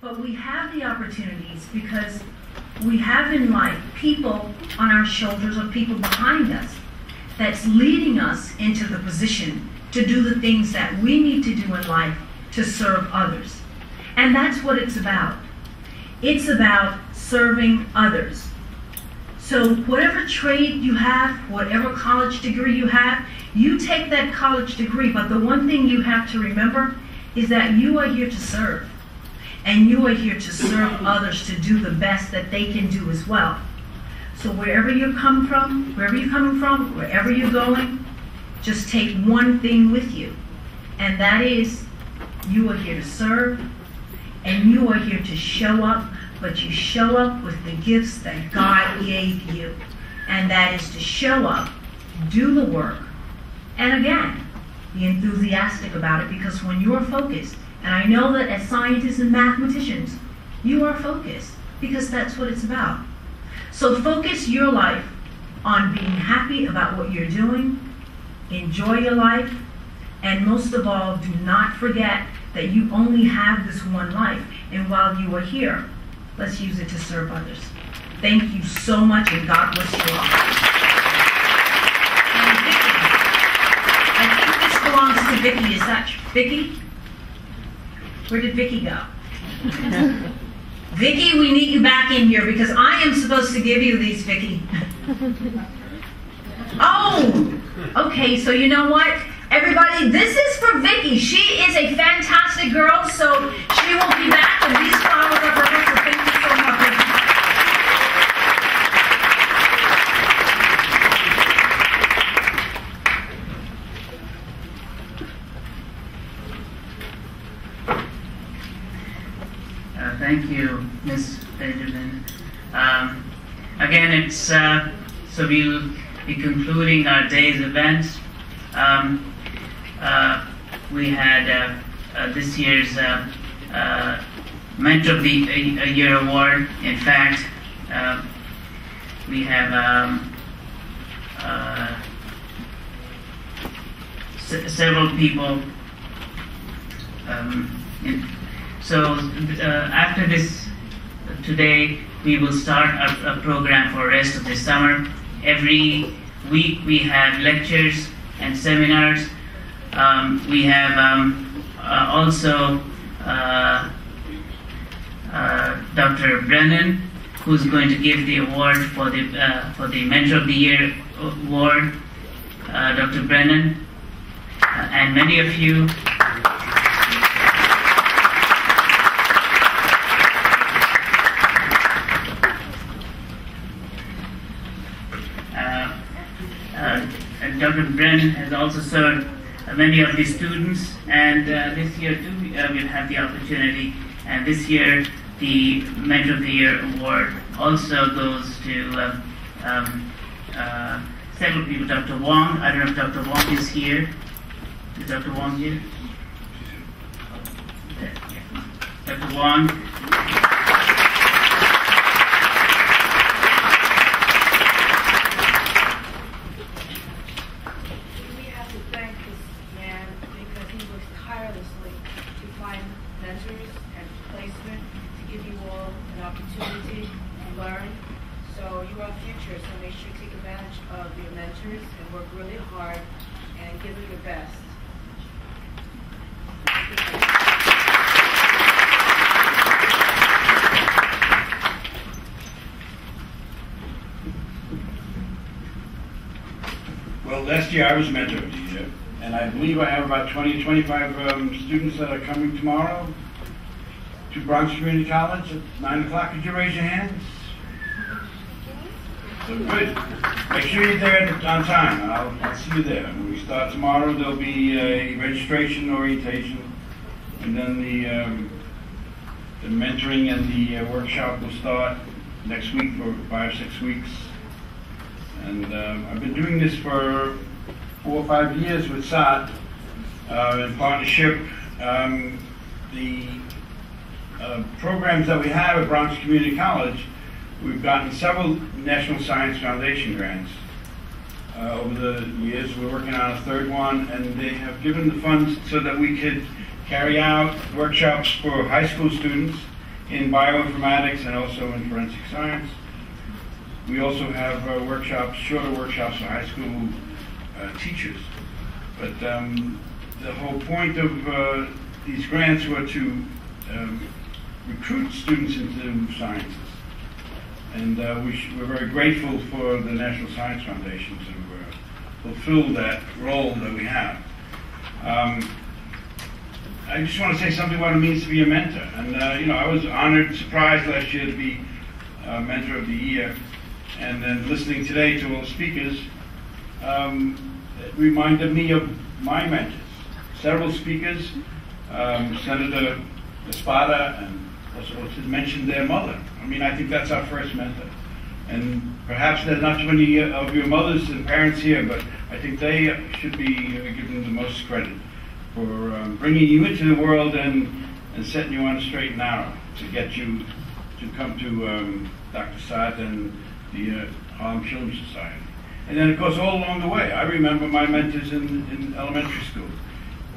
But we have the opportunities because we have in life people on our shoulders or people behind us that's leading us into the position to do the things that we need to do in life to serve others. And that's what it's about. It's about serving others. So whatever trade you have, whatever college degree you have, you take that college degree, but the one thing you have to remember is that you are here to serve. And you are here to serve others to do the best that they can do as well. So wherever you come from, wherever you're coming from, wherever you're going, just take one thing with you. And that is, you are here to serve, and you are here to show up, but you show up with the gifts that God gave you. And that is to show up, do the work, and again, be enthusiastic about it, because when you're focused, and I know that as scientists and mathematicians, you are focused, because that's what it's about. So focus your life on being happy about what you're doing, enjoy your life, and most of all, do not forget that you only have this one life. And while you are here, let's use it to serve others. Thank you so much, and God bless you all. And Vicky, I think this belongs to Vicky. Is that Vicky? Where did Vicky go? Vicky, we need you back in here because I am supposed to give you these, Vicky. Oh, okay, so you know what? Everybody, this is for Vicky. She is a fantastic girl, so she will be back, and these flowers are for her, so thank you so much, Vicky. Thank you, Ms. Benjamin. Again, it's so we'll be concluding our day's event. We had this year's Mentor of the Year Award. In fact, we have several people. So after this, today we will start a program for the rest of the summer. Every week we have lectures and seminars. We have also Dr. Brennan, who's going to give the award for the Mentor of the Year award. Dr. Brennan, and many of you. Dr. Brennan has also served many of the students, and this year too we'll have the opportunity. And this year, the Mentor of the Year award also goes to several people. Dr. Wong, I don't know if Dr. Wong is here. Is Dr. Wong here? Dr. Wong. Last year I was Mentor of the Year, and I believe I have about 20, 25 students that are coming tomorrow to Bronx Community College at 9 o'clock. Could you raise your hands? So good. Make sure you're there on time. I'll see you there. When we start tomorrow, there'll be a registration orientation, and then the mentoring and the workshop will start next week for 5 or 6 weeks. And I've been doing this for 4 or 5 years with SOT in partnership. The programs that we have at Bronx Community College, we've gotten several National Science Foundation grants over the years. We're working on a third one, and they have given the funds so that we could carry out workshops for high school students in bioinformatics and also in forensic science. We also have workshops, shorter workshops for high school teachers. But the whole point of these grants were to recruit students into sciences. And we're very grateful for the National Science Foundation to fulfill that role that we have. I just want to say something about what it means to be a mentor. And I was honored, surprised last year to be Mentor of the Year. And then listening today to all the speakers, it reminded me of my mentors. Several speakers, Senator Espada, and also mentioned their mother. I mean, I think that's our first mentor. And perhaps there's not too many of your mothers and parents here, but I think they should be given the most credit for bringing you into the world and setting you on a straight and narrow to get you to come to Dr. Saad and the Harlem Children's Society. And then, of course, all along the way, I remember my mentors in elementary school,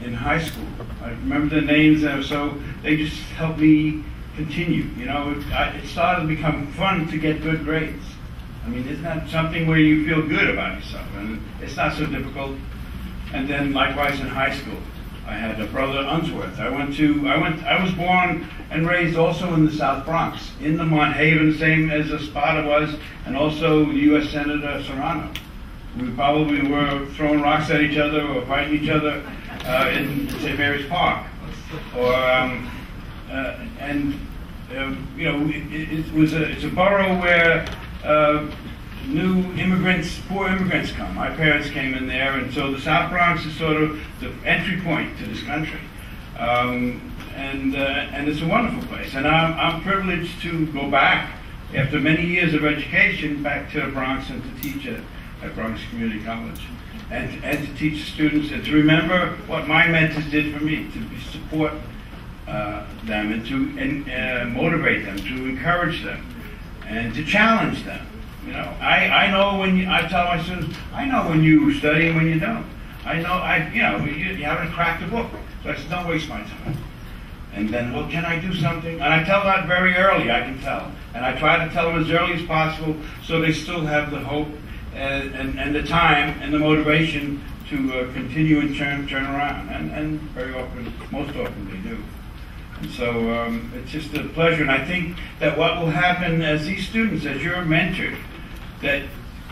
in high school. I remember their names, so they just helped me continue. It started to become fun to get good grades. I mean, isn't that something where you feel good about yourself? And it's not so difficult. And then, likewise, in high school, I had a brother, Unsworth. I was born and raised also in the South Bronx, in the Mont Haven, same as Espada was, and also U.S. Senator Serrano. We probably were throwing rocks at each other or fighting each other in St. Mary's Park. It's a borough where new immigrants, poor immigrants come. My parents came in there, and so the South Bronx is sort of the entry point to this country. And it's a wonderful place. And I'm privileged to go back, after many years of education, back to the Bronx and to teach at Bronx Community College. And to teach students and to remember what my mentors did for me, to support them and to motivate them, to encourage them, and to challenge them. I know when I tell my students, I know when you study and when you don't. I know, you haven't cracked a book. So I said, don't waste my time. And then, well, can I do something? And I tell that very early, I can tell. And I try to tell them as early as possible so they still have the hope and the time and the motivation to continue and turn around. And very often, most often they do. And so it's just a pleasure. And I think that what will happen as these students, as you're mentored, that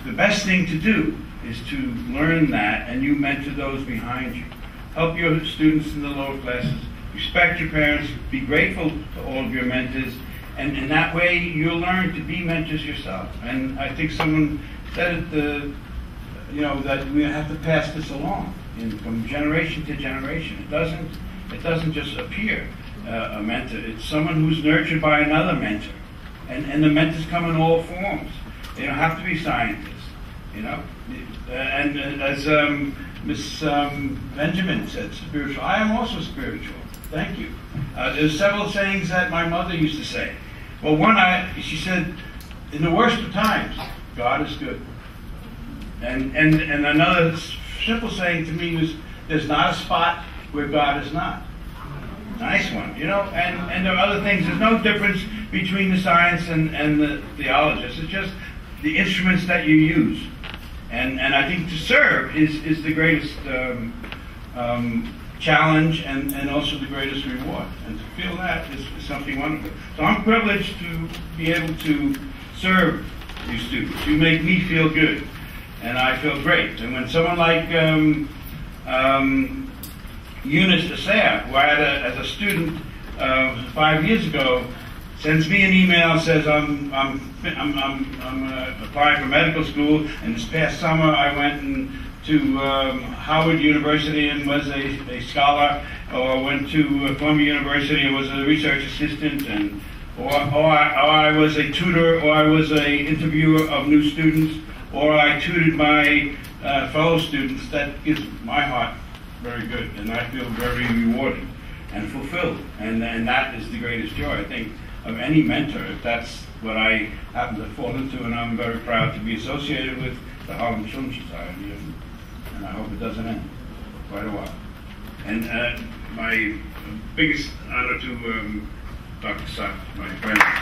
the best thing to do is to learn that and you mentor those behind you. Help your students in the lower classes. Respect your parents. Be grateful to all of your mentors. And in that way, you'll learn to be mentors yourself. And I think someone said it, that we have to pass this along from generation to generation. It doesn't just appear a mentor. It's someone who's nurtured by another mentor. And the mentors come in all forms. They don't have to be scientists, And as Miss Benjamin said, spiritual. I am also spiritual. Thank you. There's several sayings that my mother used to say. Well, she said, in the worst of times, God is good. And another simple saying to me was, there's not a spot where God is not. Nice one, and there are other things. There's no difference between the science and the theologist. It's just the instruments that you use. And I think to serve is the greatest challenge and also the greatest reward. And to feel that is something wonderful. So I'm privileged to be able to serve you students. You make me feel good, and I feel great. And when someone like Eunice Asaya, who I had as a student 5 years ago, sends me an email, says I'm applying for medical school, and this past summer I went to Howard University and was a scholar, or went to Columbia University and was a research assistant, or I was a tutor, or I was a interviewer of new students, or I tutored my fellow students. That gives my heart very good, and I feel very rewarded and fulfilled, and that is the greatest joy, I think, of any mentor. If that's what I happen to fall into, and I'm very proud to be associated with the Harlem Children's Society, and I hope it doesn't end for quite a while. And my biggest honor to Dr. Sutton, my friend.